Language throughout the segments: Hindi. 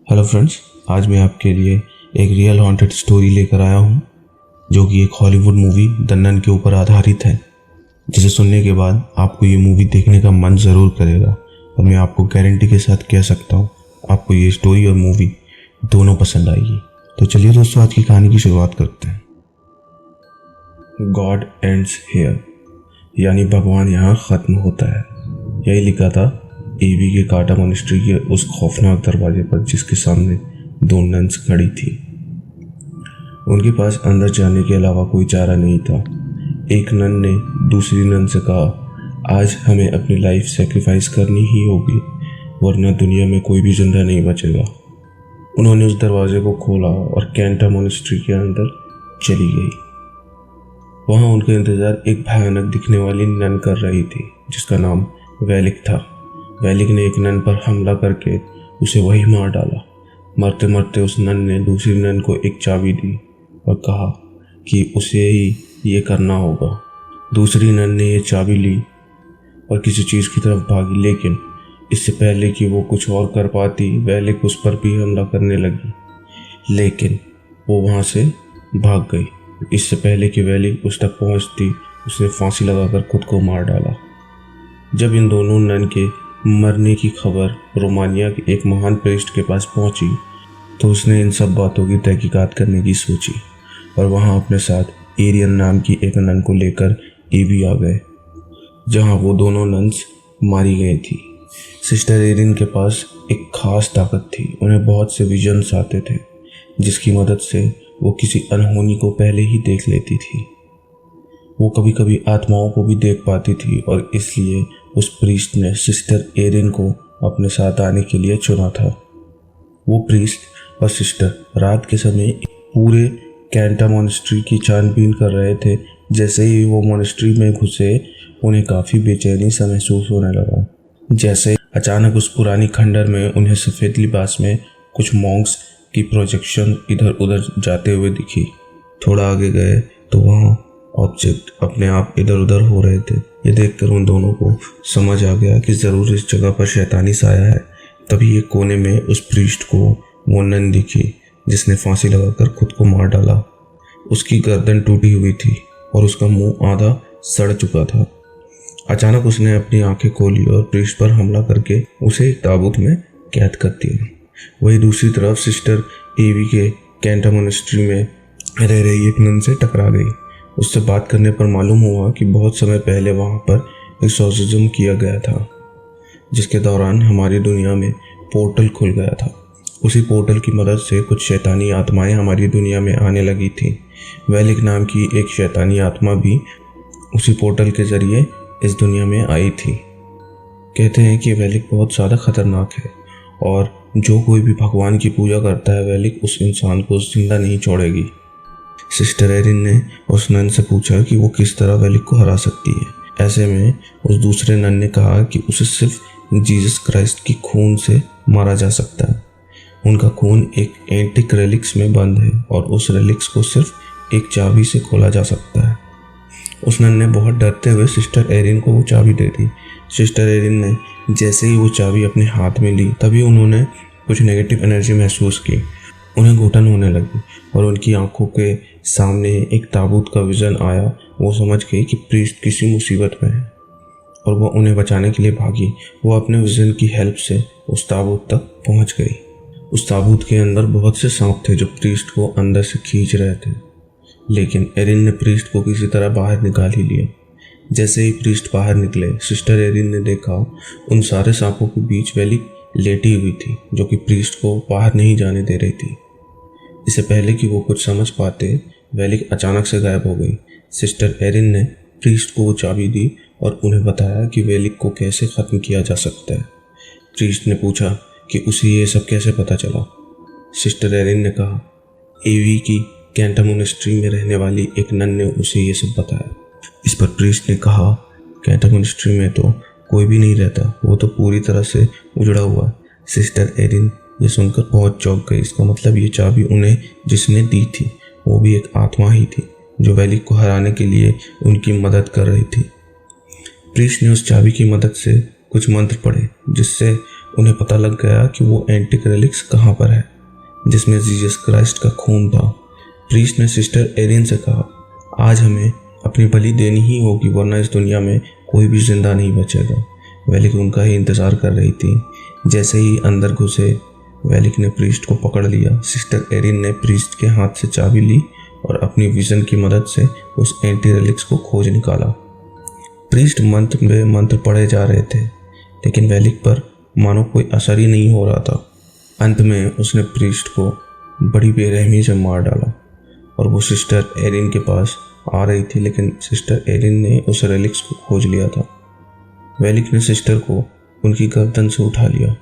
हेलो फ्रेंड्स, आज मैं आपके लिए एक रियल हॉन्टेड स्टोरी लेकर आया हूँ जो कि एक हॉलीवुड मूवी द नन के ऊपर आधारित है, जिसे सुनने के बाद आपको ये मूवी देखने का मन ज़रूर करेगा। और मैं आपको गारंटी के साथ कह सकता हूँ आपको ये स्टोरी और मूवी दोनों पसंद आएगी। तो चलिए दोस्तों, आज की कहानी की शुरुआत करते हैं। गॉड एंड्स हियर, यानी भगवान यहाँ ख़त्म होता है, यही लिखा था एवी के काटा मॉनेस्ट्री के उस खौफनाक दरवाजे पर जिसके सामने दो नन्स खड़ी थी। उनके पास अंदर जाने के अलावा कोई चारा नहीं था। एक नन ने दूसरी नन से कहा, आज हमें अपनी लाइफ सेक्रीफाइस करनी ही होगी, वरना दुनिया में कोई भी जिंदा नहीं बचेगा। उन्होंने उस दरवाजे को खोला और कैंटा मॉनेस्ट्री के अंदर चली गई। वहाँ उनका इंतज़ार एक भयानक दिखने वाली नन कर रही थी जिसका नाम वेलिक था। वेलिक ने एक नन पर हमला करके उसे वही मार डाला। मरते मरते उस नन ने दूसरी नन को एक चाबी दी और कहा कि उसे ही ये करना होगा। दूसरी नन ने ये चाबी ली और किसी चीज़ की तरफ भागी, लेकिन इससे पहले कि वो कुछ और कर पाती, वेलिक उस पर भी हमला करने लगी, लेकिन वो वहाँ से भाग गई। इससे पहले कि वेलिक उस तक पहुँचती, उसने फांसी लगाकर खुद को मार डाला। जब इन दोनों नन के मरने की खबर रोमानिया के एक महान प्रीस्ट के पास पहुंची, तो उसने इन सब बातों की तहकीकात करने की सोची और वहां अपने साथ एरियन नाम की एक नन को लेकर एवी आ गए, जहां वो दोनों नन्स मारी गई थी। सिस्टर एरिन के पास एक खास ताकत थी। उन्हें बहुत से विजन्स आते थे जिसकी मदद से वो किसी अनहोनी को पहले ही देख लेती थी। वो कभी कभी आत्माओं को भी देख पाती थी और इसलिए उस प्रीस्ट ने सिस्टर एरिन को अपने साथ आने के लिए चुना था। वो प्रीस्ट और सिस्टर रात के समय पूरे कैंटा मॉनेस्ट्री की छानबीन कर रहे थे। जैसे ही वो मॉनेस्ट्री में घुसे, उन्हें काफ़ी बेचैनी सा महसूस होने लगा। जैसे अचानक उस पुरानी खंडर में उन्हें सफ़ेद लिबास में कुछ मॉन्क्स की प्रोजेक्शन इधर उधर जाते हुए दिखी। थोड़ा आगे गए तो वहाँ ऑब्जेक्ट अपने आप इधर उधर हो रहे थे। ये देखकर उन दोनों को समझ आ गया कि ज़रूर इस जगह पर शैतानी साया है। तभी एक कोने में उस प्रीस्ट को वो नन दिखी जिसने फांसी लगाकर खुद को मार डाला। उसकी गर्दन टूटी हुई थी और उसका मुंह आधा सड़ चुका था। अचानक उसने अपनी आंखें खोली और प्रीस्ट पर हमला करके उसे एक ताबूत में कैद कर दिया। वहीं दूसरी तरफ सिस्टर एवी के कैंटा मॉनेस्ट्री में रह रही एक नन से टकरा गई। उससे बात करने पर मालूम हुआ कि बहुत समय पहले वहाँ पर एक्सॉर्सिज्म किया गया था, जिसके दौरान हमारी दुनिया में पोर्टल खुल गया था। उसी पोर्टल की मदद से कुछ शैतानी आत्माएं हमारी दुनिया में आने लगी थी। वेलिक नाम की एक शैतानी आत्मा भी उसी पोर्टल के ज़रिए इस दुनिया में आई थी। कहते हैं कि वेलिक बहुत ज़्यादा खतरनाक है और जो कोई भी भगवान की पूजा करता है, वेलिक उस इंसान को जिंदा नहीं छोड़ेगी। सिस्टर एरिन ने उस नन से पूछा कि वो किस तरह वेलिक को हरा सकती है। ऐसे में उस दूसरे नन ने कहा कि उसे सिर्फ जीसस क्राइस्ट की खून से मारा जा सकता है। उनका खून एक एंटिक रेलिक्स में बंद है और उस रेलिक्स को सिर्फ एक चाबी से खोला जा सकता है। उस नन ने बहुत डरते हुए सिस्टर एरिन को वो चाबी दे दी। सिस्टर एरिन ने जैसे ही वो चाबी अपने हाथ में ली, तभी उन्होंने कुछ नेगेटिव एनर्जी महसूस की। उन्हें घुटन होने लगी और उनकी आंखों के सामने एक ताबूत का विजन आया। वो समझ गई कि प्रीस्ट किसी मुसीबत में है और वो उन्हें बचाने के लिए भागी। वो अपने विजन की हेल्प से उस ताबूत तक पहुंच गई। उस ताबूत के अंदर बहुत से सांप थे जो प्रीस्ट को अंदर से खींच रहे थे, लेकिन एरिन ने प्रीस्ट को किसी तरह बाहर निकाल ही लिया। जैसे ही प्रीस्ट बाहर निकले, सिस्टर एरिन ने देखा उन सारे सांपों के बीच वेलिक लेटी हुई थी, जो कि प्रीस्ट को बाहर नहीं जाने दे रही थी। इससे पहले कि वो कुछ समझ पाते, वेलिक अचानक से गायब हो गई। सिस्टर एरिन ने प्रीस्ट को वो चाबी दी और उन्हें बताया कि वेलिक को कैसे ख़त्म किया जा सकता है। प्रीस्ट ने पूछा कि उसे ये सब कैसे पता चला। सिस्टर एरिन ने कहा, एवी की कैंटा मॉनेस्ट्री में रहने वाली एक नन ने उसे ये सब बताया। इस पर प्रीस्ट ने कहा, कैंटा मॉनेस्ट्री में तो कोई भी नहीं रहता, वो तो पूरी तरह से उजड़ा हुआ है। सिस्टर एरिन ये सुनकर बहुत चौंक गई। इसका मतलब ये चाबी उन्हें जिसने दी थी वो भी एक आत्मा ही थी जो वेलिक को हराने के लिए उनकी मदद कर रही थी। प्रीस्ट ने उस चाबी की मदद से कुछ मंत्र पढ़े जिससे उन्हें पता लग गया कि वो एंटिक रेलिक्स कहाँ पर है जिसमें जीसस क्राइस्ट का खून था। प्रीस्ट ने सिस्टर एरिन से कहा, आज हमें अपनी बलि देनी ही होगी वरना इस दुनिया में कोई भी जिंदा नहीं बचेगा। वेलिक उनका ही इंतज़ार कर रही थी। जैसे ही अंदर घुसे वेलिक ने प्रीस्ट को पकड़ लिया। सिस्टर एरिन ने प्रीस्ट के हाथ से चाबी ली और अपनी विजन की मदद से उस एंटी रेलिक्स को खोज निकाला। प्रीस्ट मंत्र में मंत्र पढ़े जा रहे थे लेकिन वेलिक पर मानो कोई असर ही नहीं हो रहा था। अंत में उसने प्रीस्ट को बड़ी बेरहमी से मार डाला और वो सिस्टर एरिन के पास आ रही थी लेकिन सिस्टर एरिन ने उस रेलिक्स को खोज लिया था। वेलिक ने सिस्टर को उनकी गर्दन से उठा लिया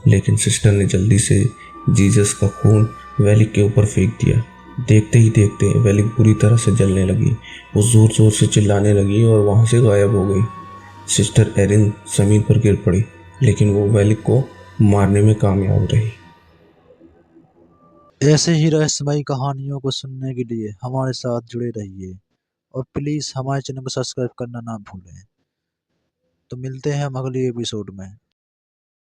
लेकिन सिस्टर ने जल्दी से जीसस का खून वेलिक के ऊपर फेंक दिया। देखते ही देखते वेलिक बुरी तरह से जलने लगी। वो जोर जोर से चिल्लाने लगी और वहां से गायब हो गई। सिस्टर एरिन जमीन पर गिर पड़ी लेकिन वो वेलिक को मारने में कामयाब रही। ऐसे ही रहस्यमयी कहानियों को सुनने के लिए हमारे साथ जुड़े रहिए और प्लीज़ हमारे चैनल को सब्सक्राइब करना ना भूलें। तो मिलते हैं हम अगले एपिसोड में।